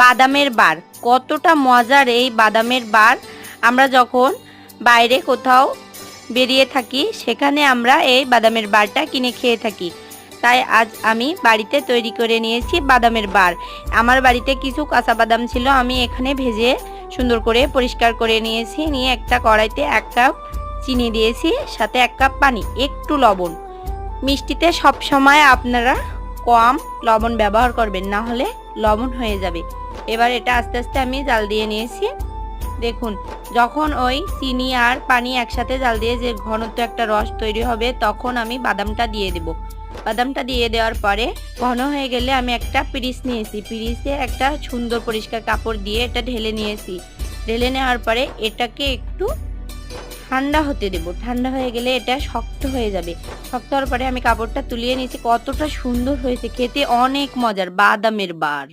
বাদামের বার। কতটা মজার এই বাদামের বার। আমরা যখন বাইরে কোথাও বেরিয়ে থাকি সেখানে আমরা এই বাদামের বারটা কিনে খেয়ে থাকি। তাই আজ আমি বাড়িতে তৈরি করে নিয়েছি বাদামের বার। আমার বাড়িতে কিছু কাঁচা বাদাম ছিল, আমি এখানে ভেজে সুন্দর করে পরিষ্কার করে নিয়েছি। নিয়ে একটা কড়াইতে 1 কাপ চিনি দিয়েছি, সাথে 1 কাপ পানি, একটু লবণ। মিষ্টিতে সব সময় আপনারা কম লবণ ব্যবহার করবেন, না হলে লবণ হয়ে যাবে। এবার এটা আস্তে আস্তে আমি জাল দিয়ে নিয়েছি। দেখুন, যখন ওই চিনি আর পানি একসাথে জাল দিয়ে যে ঘনত্ব একটা রস তৈরি হবে, তখন আমি বাদামটা দিয়ে দেব। বাদামটা দিয়ে দেওয়ার পরে ঘন হয়ে গেলে আমি একটা পিরিচ নিয়েছি, পিরিচে একটা সুন্দর পরিষ্কার কাপড় দিয়ে এটা ঢেলে নিয়েছি। ঢেলে নেওয়ার পরে এটাকে একটু ঠান্ডা হতে দেব। ঠান্ডা হয়ে গেলে এটা শক্ত হয়ে যাবে। শক্ত হওয়ার পরে আমি কাপড়টা তুলিয়ে নিয়েছি। কতটা সুন্দর হয়েছে, খেতে অনেক মজার বাদামের বার।